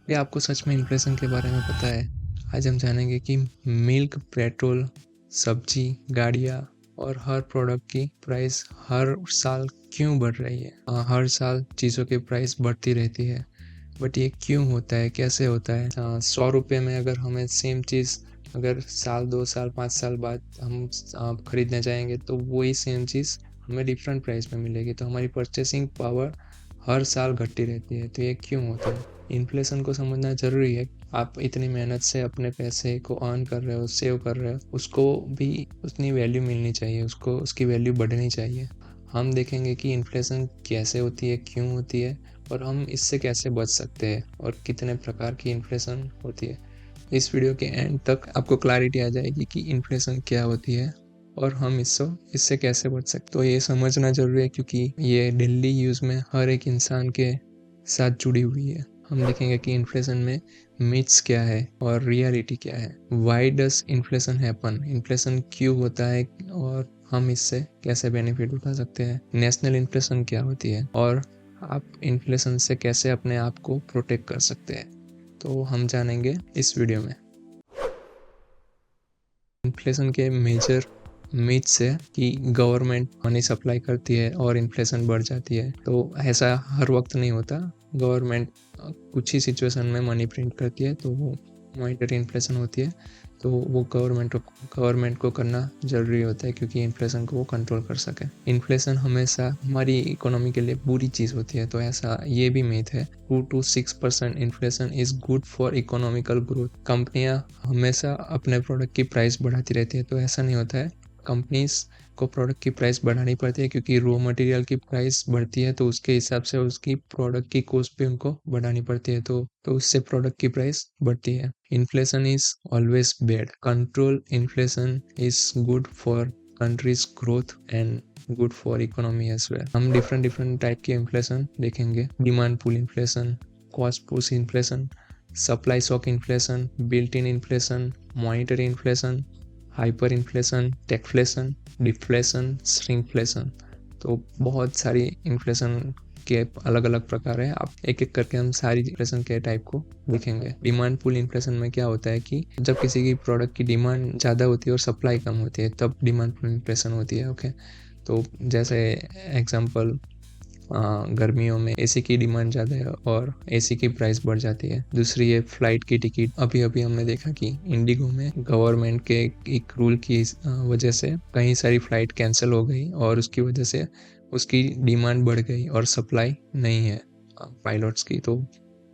क्या आपको सच में इन्फ्लेशन के बारे में पता है? आज हम जानेंगे कि मिल्क, पेट्रोल, सब्जी, गाड़ियाँ और हर प्रोडक्ट की प्राइस हर साल क्यों बढ़ रही है। हर साल चीज़ों की प्राइस बढ़ती रहती है, बट ये क्यों होता है, कैसे होता है? 100 रुपये में अगर हमें सेम चीज़ अगर साल 2 साल 5 साल बाद हम खरीदने जाएंगे तो वही सेम चीज़ हमें डिफरेंट प्राइस में मिलेगी। तो हमारी परचेसिंग पावर हर साल घटती रहती है। तो ये क्यों होता है? इन्फ्लेशन को समझना ज़रूरी है। आप इतनी मेहनत से अपने पैसे को अर्न कर रहे हो, सेव कर रहे हो, उसको भी उतनी वैल्यू मिलनी चाहिए, उसको उसकी वैल्यू बढ़नी चाहिए। हम देखेंगे कि इन्फ्लेशन कैसे होती है, क्यों होती है और हम इससे कैसे बच सकते हैं और कितने प्रकार की इन्फ्लेशन होती है। इस वीडियो के एंड तक आपको क्लैरिटी आ जाएगी कि इन्फ्लेशन क्या होती है और हम इससे कैसे बच सकते। तो ये समझना ज़रूरी है क्योंकि ये डेली यूज़ में हर एक इंसान के साथ जुड़ी हुई है। हम देखेंगे कि इन्फ्लेशन में मिथ्स क्या है और रियलिटी क्या है। Why does inflation happen? Inflation क्यों होता है और हम इससे कैसे बेनिफिट उठा सकते हैं। नेशनल इन्फ्लेशन क्या होती है और आप इन्फ्लेशन से कैसे अपने आप को प्रोटेक्ट कर सकते हैं, तो हम जानेंगे इस वीडियो में। इन्फ्लेशन के मेजर मिथ्स है कि गवर्नमेंट मनी सप्लाई करती है और इन्फ्लेशन बढ़ जाती है। तो ऐसा हर वक्त नहीं होता। गवर्नमेंट कुछ ही सिचुएशन में मनी प्रिंट करती है तो वो मॉनिटरी इन्फ्लेशन होती है। तो वो गवर्नमेंट को करना ज़रूरी होता है क्योंकि इन्फ्लेशन को वो कंट्रोल कर सके। इन्फ्लेशन हमेशा हमारी इकोनॉमी के लिए बुरी चीज़ होती है, तो ऐसा ये भी मिथ है। 2 to 6% inflation is good for economical growth. कंपनियां हमेशा अपने प्रोडक्ट की प्राइस बढ़ाती रहती है, तो ऐसा नहीं होता है। कंपनीज को प्रोडक्ट की प्राइस बढ़ानी पड़ती है क्योंकि रॉ मटेरियल की प्राइस बढ़ती है तो उसके हिसाब से उसकी प्रोडक्ट की कॉस्ट भी उनको बढ़ानी पड़ती है, तो उससे प्रोडक्ट की प्राइस बढ़ती है। Inflation is always bad. Control inflation is good for countries growth and good for economy as well. हम डिफरेंट टाइप के इन्फ्लेशन देखेंगे। Demand pull inflation, cost push inflation, supply shock inflation, built in inflation, monetary inflation, hyper inflation, stagflation, deflation, shrinkflation. तो बहुत सारी inflation के अलग अलग प्रकार है। आप एक एक करके हम सारी इन्फ्लेशन के टाइप को देखेंगे। डिमांड पुल इन्फ्लेशन में क्या होता है कि जब किसी की प्रोडक्ट की डिमांड ज़्यादा होती है और सप्लाई कम होती है तब डिमांड पुल इन्फ्लेशन होती है। ओके, तो जैसे एग्जांपल, गर्मियों में एसी की डिमांड ज़्यादा है और एसी की प्राइस बढ़ जाती है। दूसरी है फ़्लाइट की टिकट। अभी अभी हमने देखा कि इंडिगो में गवर्नमेंट के एक रूल की वजह से कई सारी फ़्लाइट कैंसिल हो गई और उसकी वजह से उसकी डिमांड बढ़ गई और सप्लाई नहीं है पायलट्स की, तो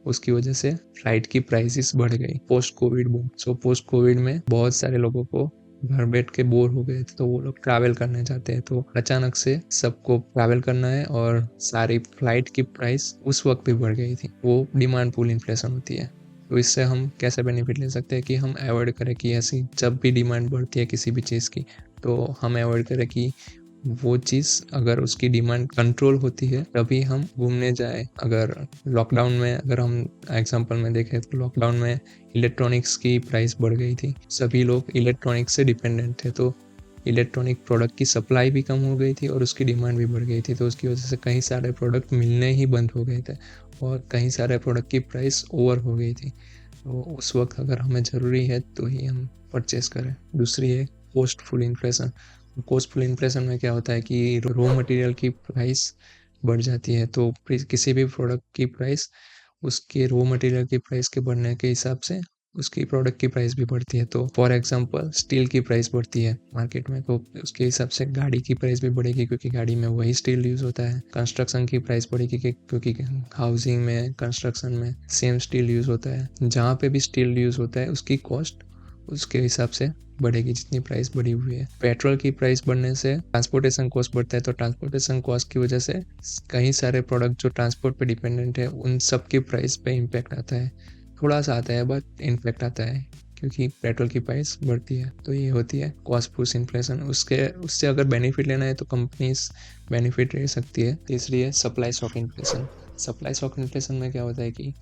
उसकी वजह से फ़्लाइट की प्राइसेस बढ़ गई। Post Covid boom. So post Covid में बहुत सारे लोगों को घर बैठ के बोर हो गए थे तो वो लोग ट्रैवल करने जाते हैं, तो अचानक से सबको ट्रैवल करना है और सारी फ्लाइट की प्राइस उस वक्त भी बढ़ गई थी। वो डिमांड पुल इन्फ्लेशन होती है। तो इससे हम कैसे बेनिफिट ले सकते हैं कि हम अवॉइड करें कि ऐसी जब भी डिमांड बढ़ती है किसी भी चीज़ की तो हम अवॉइड करें कि वो चीज़ अगर उसकी डिमांड कंट्रोल होती है तभी हम घूमने जाए। अगर लॉकडाउन में अगर हम एग्जांपल में देखें तो लॉकडाउन में इलेक्ट्रॉनिक्स की प्राइस बढ़ गई थी। सभी लोग इलेक्ट्रॉनिक्स से डिपेंडेंट थे, तो इलेक्ट्रॉनिक प्रोडक्ट की सप्लाई भी कम हो गई थी और उसकी डिमांड भी बढ़ गई थी। तो उसकी वजह से कई सारे प्रोडक्ट मिलने ही बंद हो गए थे और कई सारे प्रोडक्ट की प्राइस ओवर हो गई थी। तो उस वक्त अगर हमें ज़रूरी है तो ही हम परचेस करें। दूसरी है कॉस्टफुल इन्फ्लेशन। कॉस्टफुल इन्फ्लेशन में क्या होता है कि रॉ मटेरियल की प्राइस बढ़ जाती है, तो किसी भी प्रोडक्ट की प्राइस उसके रॉ मटेरियल की प्राइस के बढ़ने के हिसाब से उसकी प्रोडक्ट की प्राइस भी बढ़ती है। तो फॉर एग्जांपल स्टील की प्राइस बढ़ती है मार्केट में, तो उसके हिसाब से गाड़ी की प्राइस भी बढ़ेगी क्योंकि गाड़ी में वही स्टील यूज़ होता है। कंस्ट्रक्शन की प्राइस बढ़ेगी क्योंकि हाउसिंग में, कंस्ट्रक्शन में सेम स्टील यूज़ होता है। जहाँ पे भी स्टील यूज़ होता है उसकी कॉस्ट उसके हिसाब से बढ़ेगी जितनी प्राइस बढ़ी हुई है। पेट्रोल की प्राइस बढ़ने से ट्रांसपोर्टेशन कॉस्ट बढ़ता है, तो ट्रांसपोर्टेशन कॉस्ट की वजह से कई सारे प्रोडक्ट जो ट्रांसपोर्ट पे डिपेंडेंट है उन सब की प्राइस पे इम्पैक्ट आता है। थोड़ा सा आता है बट इम्पैक्ट आता है क्योंकि पेट्रोल की प्राइस बढ़ती है। तो ये होती है कॉस्ट पुश इन्फ्लेशन। उससे अगर बेनिफिट लेना है तो कंपनीज बेनिफिट ले सकती है। तीसरी है supply shock inflation. Supply shock inflation में क्या होता है कि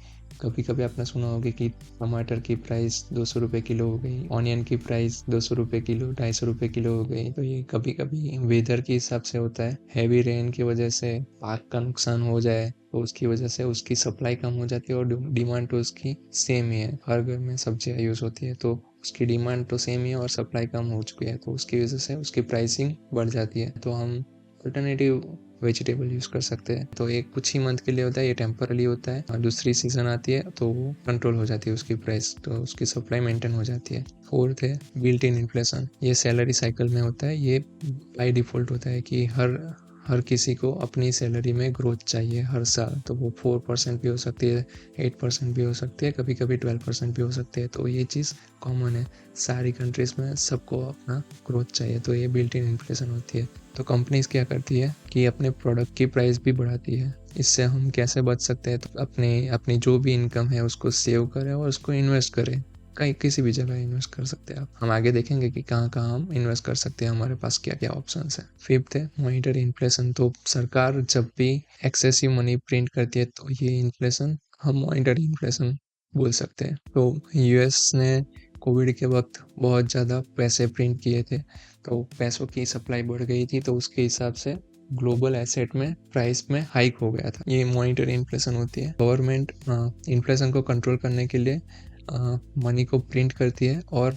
कभी-कभी आपने सुना होगा कि टमाटर की प्राइस 200 रुपए किलो हो गई, ऑनियन की प्राइस 200 रुपए किलो, 250 रुपए किलो हो गई। तो ये कभी-कभी वेदर के हिसाब से होता है। हेवी रेन की वजह से पाक का नुकसान हो जाए तो उसकी वजह से उसकी सप्लाई कम हो जाती है और डिमांड तो उसकी सेम ही है। हर घर में सब्जियाँ यूज़ होती है तो उसकी डिमांड तो सेम ही है और सप्लाई कम हो चुकी है, तो उसकी वजह से उसकी प्राइसिंग बढ़ जाती है। तो हम अल्टरनेटिव वेजिटेबल यूज़ कर सकते हैं। तो ये कुछ ही मंथ के लिए होता है, ये टेम्पररी होता है और दूसरी सीज़न आती है तो वो कंट्रोल हो जाती है उसकी प्राइस, तो उसकी सप्लाई मेंटेन हो जाती है। फोर्थ है बिल्ट इन इन्फ्लेशन। ये सैलरी साइकिल में होता है। ये बाय डिफ़ॉल्ट होता है कि हर किसी को अपनी सैलरी में ग्रोथ चाहिए हर साल। तो वो 4% भी हो सकती है, 8% भी हो सकती है, कभी-कभी 12% भी हो सकती है। तो ये चीज़ कॉमन है, सारी कंट्रीज़ में सबको अपना ग्रोथ चाहिए। तो ये बिल्ट इन इन्फ्लेशन होती है। तो कंपनीज़ क्या करती है कि अपने प्रोडक्ट की प्राइस भी बढ़ाती है। इससे हम कैसे बच सकते हैं? तो अपनी जो भी इनकम है उसको सेव करें और उसको इन्वेस्ट करें। कहीं किसी भी जगह इन्वेस्ट कर सकते हैं आप। हम आगे देखेंगे कि कहाँ-कहाँ हम इन्वेस्ट कर सकते हैं, हमारे पास क्या-क्या ऑप्शंस हैं। फिफ्थ है मॉनिटरी इन्फ्लेशन। तो सरकार जब भी एक्सेसिव मनी प्रिंट करती है तो ये इन्फ्लेशन हम मॉनिटरी इन्फ्लेशन बोल सकते हैं। तो यूएस ने कोविड के वक्त बहुत ज़्यादा पैसे प्रिंट किए थे, तो पैसों की सप्लाई बढ़ गई थी, तो उसके हिसाब से ग्लोबल एसेट में प्राइस में हाइक हो गया था। ये मॉनिटरी इन्फ्लेशन होती है। गवर्नमेंट इन्फ्लेशन को कंट्रोल करने के लिए मनी को प्रिंट करती है और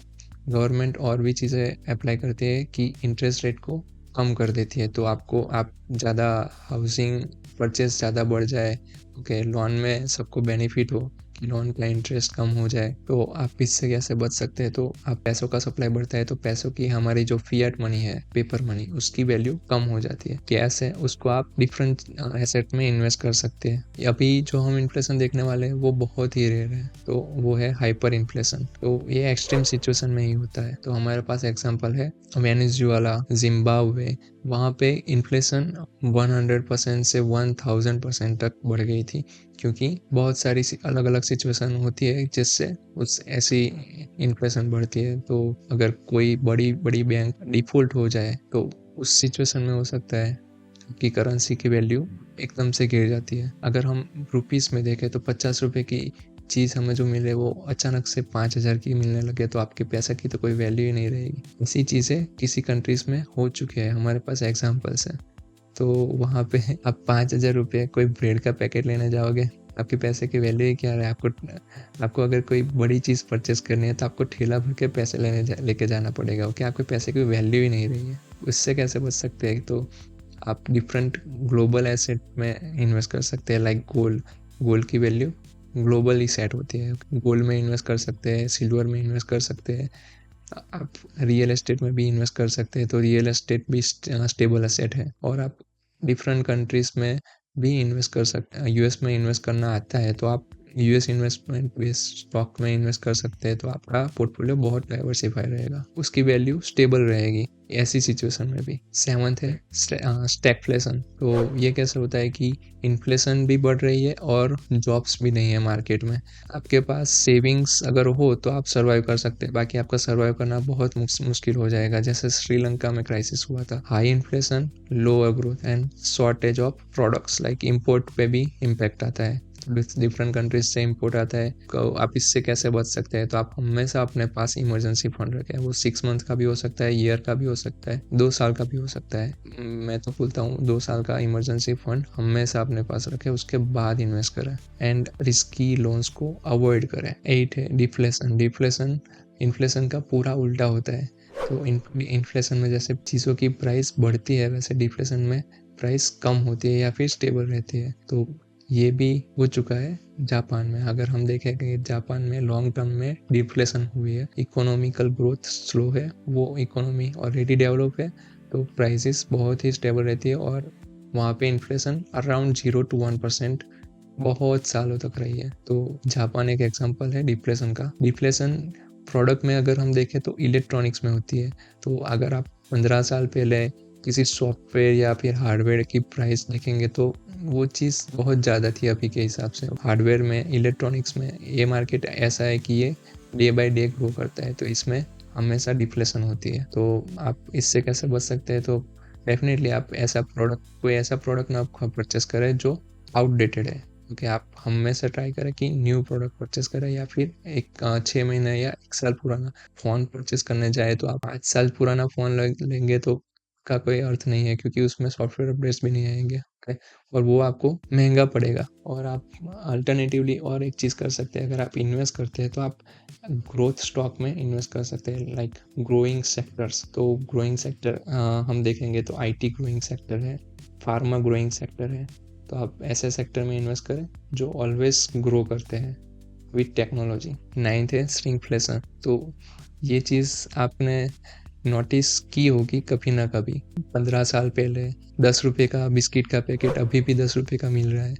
गवर्नमेंट और भी चीज़ें अप्लाई करती है कि इंटरेस्ट रेट को कम कर देती है। तो आप ज़्यादा हाउसिंग परचेस ज़्यादा बढ़ जाए, ओके, लोन में सबको बेनिफिट हो कि लोन का इंटरेस्ट कम हो जाए। तो आप इससे कैसे बच सकते हैं? तो आप पैसों का सप्लाई बढ़ता है तो पैसों की हमारी जो फिएट मनी है, पेपर मनी, उसकी वैल्यू कम हो जाती है। कैश है उसको आप डिफरेंट एसेट में इन्वेस्ट कर सकते हैं। अभी जो हम इन्फ्लेशन देखने वाले हैं वो बहुत ही रेयर है, तो वो है हाइपर इन्फ्लेशन। तो ये एक्सट्रीम सिचुएशन में ही होता है। तो हमारे पास एग्जाम्पल है वेनेजुएला, जिम्बाब्वे। वहाँ पे इन्फ्लेशन 100% से 1000% तक बढ़ गई थी, क्योंकि बहुत सारी अलग अलग सिचुएशन होती है जिससे उस ऐसी इन्फ्लेशन बढ़ती है। तो अगर कोई बड़ी बड़ी बैंक डिफ़ॉल्ट हो जाए तो उस सिचुएशन में हो सकता है कि करेंसी की वैल्यू एकदम से गिर जाती है। अगर हम रुपीस में देखें तो 50 रुपए की चीज़ हमें जो मिले वो अचानक से 5000 की मिलने लगे तो आपके पैसे की तो कोई वैल्यू ही नहीं रहेगी। ऐसी चीज़ें किसी कंट्रीज़ में हो चुकी है, हमारे पास एग्जांपल्स हैं। तो वहाँ पे आप 5000 रुपये कोई ब्रेड का पैकेट लेने जाओगे, आपके पैसे की वैल्यू ही क्या है? आपको अगर कोई बड़ी चीज़ परचेस करनी है तो आपको ठेला भर के पैसे लेके जाना पड़ेगा, ओके? आपके पैसे की वैल्यू ही नहीं रही है। उससे कैसे बच सकते हैं? तो आप डिफरेंट ग्लोबल एसेट में इन्वेस्ट कर सकते हैं, लाइक गोल्ड। गोल्ड की वैल्यू ग्लोबली सेट होती है। गोल्ड में इन्वेस्ट कर सकते हैं, सिल्वर में इन्वेस्ट कर सकते हैं, आप रियल एस्टेट में भी इन्वेस्ट कर सकते हैं। तो रियल एस्टेट भी स्टेबल एसेट है। और आप डिफरेंट कंट्रीज़ में भी इन्वेस्ट कर सकते हैं। यूएस में इन्वेस्ट करना आता है तो आप यूएस इन्वेस्टमेंट बेस्ड स्टॉक में इन्वेस्ट कर सकते हैं, तो आपका पोर्टफोलियो बहुत डाइवर्सिफाई रहेगा, उसकी वैल्यू स्टेबल रहेगी ऐसी सिचुएशन में भी। सेवंथ है स्टैगफ्लेशन। तो ये कैसे होता है कि इन्फ्लेशन भी बढ़ रही है और जॉब्स भी नहीं है मार्केट में। आपके पास सेविंग्स अगर हो तो आप सर्वाइव कर सकते हैं, बाकी आपका सर्वाइव करना बहुत मुश्किल हो जाएगा। जैसे श्रीलंका में क्राइसिस हुआ था, high inflation, lower growth and shortage of products, like import पे भी इम्पैक्ट आता है। डिफरेंट कंट्रीज से इम्पोर्ट आता है। तो आप इससे कैसे बच सकते हैं? तो आप हमेशा अपने पास इमरजेंसी फंड रखें। वो 6 मंथ का भी हो सकता है, ईयर का भी हो सकता है, 2 साल का भी हो सकता है। मैं तो बोलता हूँ 2 साल का इमरजेंसी फंड हमेशा अपने पास रखें, उसके बाद इन्वेस्ट करें एंड रिस्की लोन्स को अवॉइड करें। 8 है डिफ्लेशन। डिफ्लेशन इन्फ्लेशन का पूरा उल्टा होता है। तो इन्फ्लेशन में जैसे चीज़ों की प्राइस बढ़ती है वैसे डिफ्लेशन में प्राइस कम होती है या फिर स्टेबल रहती है। तो ये भी हो चुका है जापान में। अगर हम देखें कि जापान में लॉन्ग टर्म में डिफ्लेशन हुई है, इकोनॉमिकल ग्रोथ स्लो है, वो इकोनॉमी ऑलरेडी डेवलप है, तो प्राइसेस बहुत ही स्टेबल रहती है और वहाँ पे इन्फ्लेशन अराउंड 0 to 1% बहुत सालों तक रही है। तो जापान एक एग्जांपल है डिफ्लेशन का। डिफ्लेशन प्रोडक्ट में अगर हम देखें तो इलेक्ट्रॉनिक्स में होती है। तो अगर आप 15 साल पहले किसी सॉफ्टवेयर या फिर हार्डवेयर की प्राइस देखेंगे तो वो चीज़ बहुत ज़्यादा थी अभी के हिसाब से। हार्डवेयर में, इलेक्ट्रॉनिक्स में ये मार्केट ऐसा है कि ये डे बाय डे ग्रो करता है, तो इसमें हमेशा डिफ्लेशन होती है। तो आप इससे कैसे बच सकते हैं? तो डेफिनेटली आप कोई ऐसा प्रोडक्ट ना परचेस करें जो आउटडेटेड है, ओके, आप हम में से ट्राई करें कि न्यू प्रोडक्ट परचेस करें या फिर एक 6 महीने या 1 साल पुराना फ़ोन परचेस करने जाए, तो आप 5 साल पुराना फ़ोन लेंगे तो का कोई अर्थ नहीं है, क्योंकि उसमें सॉफ्टवेयर अपडेट्स भी नहीं आएँगे, ओके? और वो आपको महँगा पड़ेगा। और आप अल्टरनेटिवली और एक चीज़ कर सकते हैं, अगर आप इन्वेस्ट करते हैं तो आप ग्रोथ स्टॉक में इन्वेस्ट कर सकते हैं, लाइक ग्रोइंग सेक्टर्स। तो ग्रोइंग सेक्टर हम देखेंगे तो आईटी ग्रोइंग सेक्टर है, फार्मा ग्रोइंग सेक्टर है। तो आप ऐसे सेक्टर में इन्वेस्ट करें जो ऑलवेज ग्रो करते हैं विथ टेक्नोलॉजी। 9th है श्रिंकफ्लेशन। तो ये चीज़ आपने नोटिस की होगी कभी ना कभी। 15 साल पहले 10 रुपये का बिस्किट का पैकेट अभी भी 10 रुपये का मिल रहा है,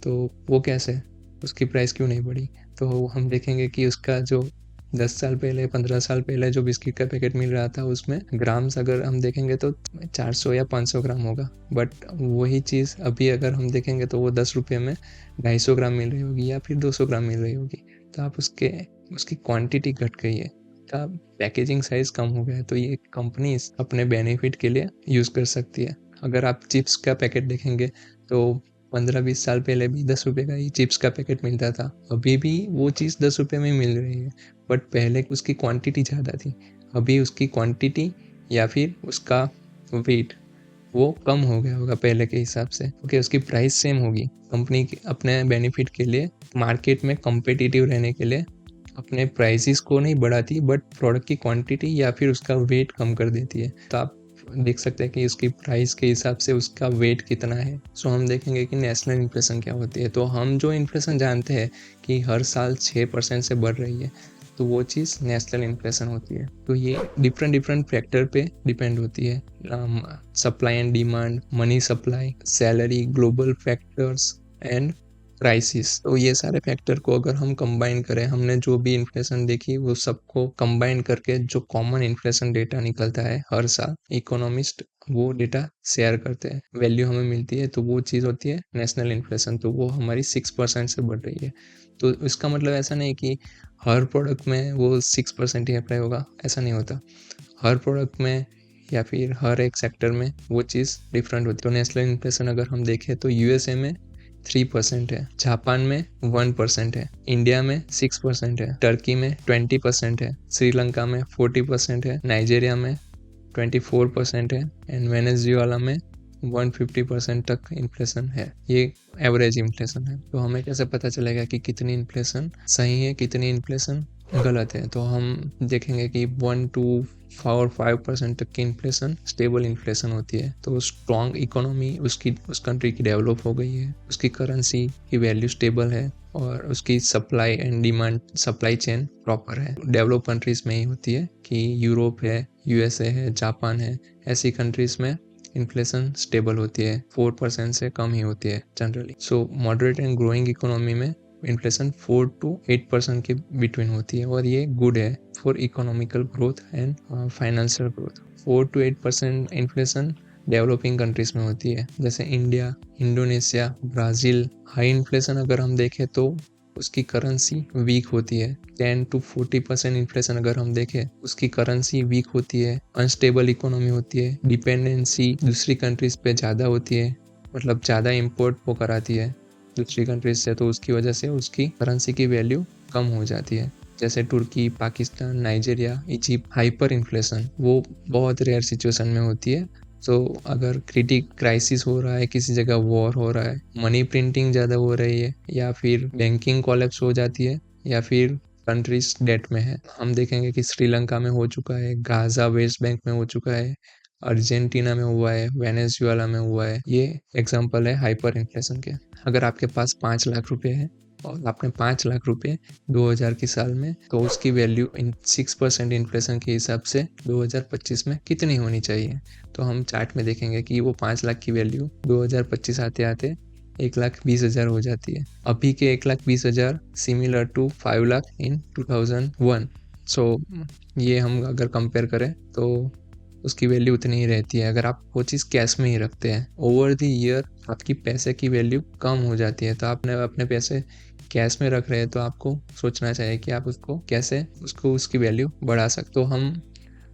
तो वो कैसे? उसकी प्राइस क्यों नहीं बढ़ी? तो हम देखेंगे कि उसका जो 10 साल पहले 15 साल पहले जो बिस्किट का पैकेट मिल रहा था, उसमें ग्राम्स अगर हम देखेंगे तो 400 या 500 ग्राम होगा, बट वही चीज़ अभी अगर हम देखेंगे तो वो 10 रुपये में 250 ग्राम मिल रही होगी या फिर 200 ग्राम मिल रही होगी। तो आप उसकी क्वांटिटी घट गई है, का पैकेजिंग साइज कम हो गया है, तो ये कंपनी अपने बेनिफिट के लिए यूज़ कर सकती है। अगर आप चिप्स का पैकेट देखेंगे तो 15-20 साल पहले भी 10 रुपये का ही चिप्स का पैकेट मिलता था, अभी भी वो चीज़ 10 रुपये में मिल रही है, बट पहले उसकी क्वांटिटी ज़्यादा थी। अभी उसकी क्वांटिटी या फिर उसका वेट वो कम हो गया होगा पहले के हिसाब से, क्योंकि उसकी प्राइस सेम होगी। कंपनी अपने बेनिफिट के लिए, मार्केट में कॉम्पिटिटिव रहने के लिए अपने प्राइसेस को नहीं बढ़ाती, बट प्रोडक्ट की क्वांटिटी या फिर उसका वेट कम कर देती है। तो आप देख सकते हैं कि उसकी प्राइस के हिसाब से उसका वेट कितना है। सो हम देखेंगे कि नेशनल इन्फ्लेशन क्या होती है। तो हम जो इन्फ्लेशन जानते हैं कि हर साल 6% से बढ़ रही है, तो वो चीज़ नेशनल इन्फ्लेशन होती है। तो ये डिफरेंट फैक्टर पे डिपेंड होती है, supply and demand, money supply, salary, global factors and prices. तो ये सारे फैक्टर को अगर हम कंबाइन करें, हमने जो भी इन्फ्लेशन देखी वो सबको कंबाइन करके जो कॉमन इन्फ्लेशन डेटा निकलता है हर साल, इकोनॉमिस्ट वो डेटा शेयर करते हैं, वैल्यू हमें मिलती है, तो वो चीज़ होती है नेशनल इन्फ्लेशन। तो वो हमारी 6% से बढ़ रही है। तो इसका मतलब ऐसा नहीं कि हर प्रोडक्ट में वो 6% ही अप्लाई होगा, ऐसा नहीं होता। हर प्रोडक्ट में या फिर हर एक सेक्टर में वो चीज़ डिफरेंट होती है। तो नेशनल इन्फ्लेशन अगर हम देखें तो यूएसए में 3% है, जापान में 1% है, इंडिया में 6% है, टर्की में 20% है, श्रीलंका में 40% है, नाइजीरिया में 24% है एंड वेनेजुएला में 150% तक इन्फ्लेशन है। ये एवरेज इन्फ्लेशन है। तो हमें कैसे पता चलेगा कि कितनी इन्फ्लेशन सही है, कितनी इन्फ्लेशन गलत है? तो हम देखेंगे कि 1 to 4-5% तक की इन्फ्लेशन स्टेबल इन्फ्लेशन होती है। तो स्ट्रॉन्ग इकोनॉमी उस कंट्री की डेवलप हो गई है, उसकी करेंसी की वैल्यू स्टेबल है और उसकी supply and demand supply chain proper है। डेवलप कंट्रीज में ही होती है कि यूरोप है, यूएसए है, जापान है, ऐसी कंट्रीज में इन्फ्लेशन स्टेबल होती है, 4% से कम ही होती है generally. So moderate and growing economy में इन्फ्लेशन 4 to 8% के बिटवीन होती है और ये गुड है for economical growth and financial growth. 4 to 8% inflation developing countries में होती है, जैसे India, Indonesia, Brazil. High inflation अगर हम देखें तो उसकी करेंसी वीक होती है। 10 to 40% इन्फ्लेशन अगर हम देखें, उसकी करेंसी वीक होती है, अनस्टेबल इकोनॉमी होती है, डिपेंडेंसी दूसरी कंट्रीज पे ज़्यादा होती है, मतलब ज़्यादा इम्पोर्ट वो कराती है दूसरी कंट्रीज से, तो उसकी वजह से उसकी करेंसी की वैल्यू कम हो जाती है। जैसे तुर्की, Pakistan, Nigeria, Egypt. Hyper inflation वो बहुत रेयर सिचुएशन में होती है। तो अगर क्राइसिस हो रहा है, किसी जगह वॉर हो रहा है, मनी प्रिंटिंग ज़्यादा हो रही है, या फिर बैंकिंग कोलैप्स हो जाती है, या फिर कंट्रीज डेट में है। हम देखेंगे कि श्रीलंका में हो चुका है, गाज़ा वेस्ट बैंक में हो चुका है, अर्जेंटीना में हुआ है, वेनेजुएला में हुआ है। ये एग्जांपल है हाइपर इन्फ्लेशन के। अगर आपके पास 5 लाख रुपए है और आपने 5 लाख रुपए 2000 की साल में, तो उसकी वैल्यू इन 6% इन्फ्लेशन के हिसाब से 2025 में कितनी होनी चाहिए? तो हम चार्ट में देखेंगे कि वो 5 लाख की वैल्यू 2025 आते आते 1,20,000 हो जाती है। अभी के 1,20,000 सिमिलर टू 5 लाख इन 2001। सो ये हम अगर कंपेयर करें तो उसकी वैल्यू उतनी ही रहती है अगर आप वो चीज़ कैश में ही रखते हैं। ओवर द ईयर आपकी पैसे की वैल्यू कम हो जाती है। तो आपने अपने पैसे कैश में रख रहे हैं तो आपको सोचना चाहिए कि आप उसको कैसे उसकी वैल्यू बढ़ा सकते हो। हम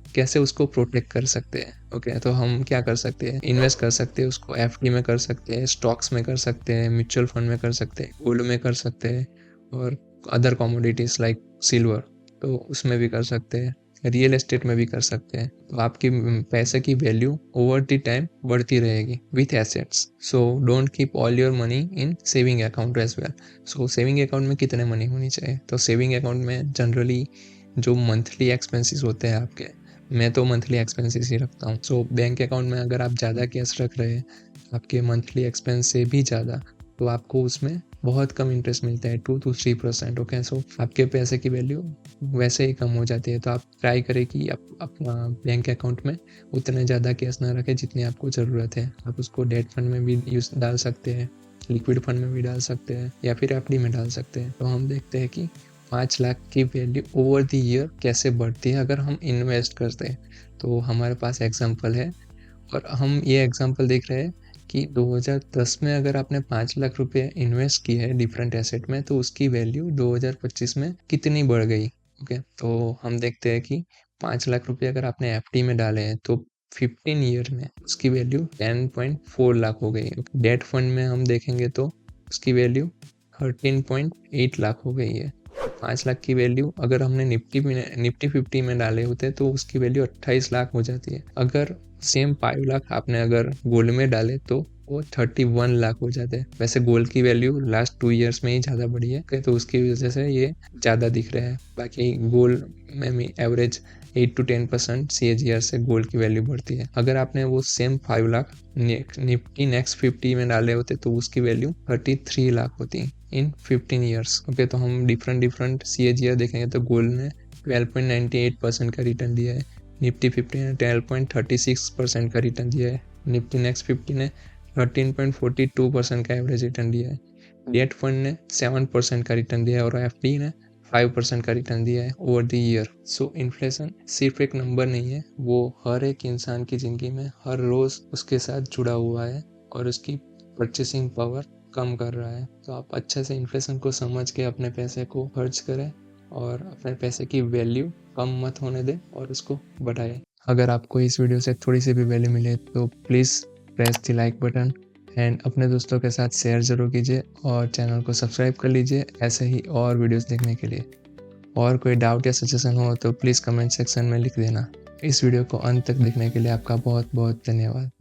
कैसे उसको प्रोटेक्ट कर सकते हैं। ओके, तो हम क्या कर सकते हैं, इन्वेस्ट कर सकते हैं उसको, एफडी में कर सकते हैं, स्टॉक्स में कर सकते हैं, म्यूचुअल फंड में कर सकते हैं, गोल्ड में कर सकते हैं और अदर कमोडिटीज लाइक सिल्वर, तो उसमें भी कर सकते हैं, रियल एस्टेट में भी कर सकते हैं। तो आपकी पैसे की वैल्यू ओवर द टाइम बढ़ती रहेगी with assets. So don't keep all your money in saving account as well. So saving account में कितने मनी होनी चाहिए, तो सेविंग अकाउंट में जनरली जो मंथली एक्सपेंसेस होते हैं आपके, मैं तो मंथली एक्सपेंसेस ही रखता हूँ। सो बैंक अकाउंट में अगर आप ज़्यादा कैश रख रहे हैं, आपके मंथली एक्सपेंस से भी ज़्यादा, तो आपको उसमें बहुत कम इंटरेस्ट मिलता है, 2 to 3%। ओके, सो आपके पैसे की वैल्यू वैसे ही कम हो जाती है। तो आप ट्राई करें कि आप अपना बैंक अकाउंट में उतने ज़्यादा कैश ना रखें जितनी आपको ज़रूरत है। आप उसको डेट फंड में भी यूज डाल सकते हैं, लिक्विड फंड में भी डाल सकते हैं, या फिर एफडी में डाल सकते हैं। तो हम देखते हैं कि 5 लाख की वैल्यू ओवर द ईयर कैसे बढ़ती है अगर हम इन्वेस्ट करते हैं। तो हमारे पास एग्जांपल है, और हम ये एग्जांपल देख रहे हैं कि 2010 में अगर आपने 5 लाख रुपए इन्वेस्ट किए हैं डिफरेंट एसेट में, तो उसकी वैल्यू 2025 में कितनी बढ़ गई। ओके, तो हम देखते हैं कि 5 लाख रुपए अगर आपने एफडी में डाले हैं तो 15 ईयर में उसकी वैल्यू 10.4 लाख हो गई। डेट फंड में हम देखेंगे तो उसकी वैल्यू 13.8 लाख हो गई है। 5 लाख की वैल्यू अगर हमने निफ्टी 50 में डाले होते तो उसकी वैल्यू 28 लाख हो जाती है। अगर सेम 5 लाख आपने अगर गोल्ड में डाले तो वो 31 लाख हो जाते हैं। वैसे गोल्ड की वैल्यू लास्ट 2 इयर्स में ही ज़्यादा बढ़ी है, तो उसकी वजह से ये ज़्यादा दिख रहा है। बाकी गोल्ड में भी एवरेज 8 to 10% CAGR से गोल्ड की वैल्यू बढ़ती है। अगर आपने वो सेम 5 लाख निफ्टी नेक्स्ट 50 में डाले होते तो उसकी वैल्यू 33 लाख होती इन 15 ईयर्स। ओके, तो हम डिफरेंट CAGR देखेंगे तो गोल्ड ने 12.98% का रिटर्न दिया है, निफ्टी 50 ने 12.36% का रिटर्न दिया है, निफ्टी नेक्स्ट 50 ने 13.42% का एवरेज रिटर्न दिया है, डेट फंड ने 7% का रिटर्न दिया है और एफडी ने 5% का रिटर्न दिया है over the year. So inflation सिर्फ एक नंबर नहीं है, वो हर एक इंसान की ज़िंदगी में हर रोज़ उसके साथ जुड़ा हुआ है और उसकी परचेसिंग पावर कम कर रहा है। तो आप अच्छे से इन्फ्लेशन को समझ के अपने पैसे को खर्च करें और अपने पैसे की वैल्यू कम मत होने दें और उसको बढ़ाएं। अगर आपको इस वीडियो से थोड़ी सी भी वैल्यू मिले तो please press the like button and अपने दोस्तों के साथ शेयर ज़रूर कीजिए और चैनल को सब्सक्राइब कर लीजिए ऐसे ही और वीडियोस देखने के लिए। और कोई डाउट या सजेशन हो तो प्लीज़ कमेंट सेक्शन में लिख देना। इस वीडियो को अंत तक देखने के लिए आपका बहुत बहुत धन्यवाद।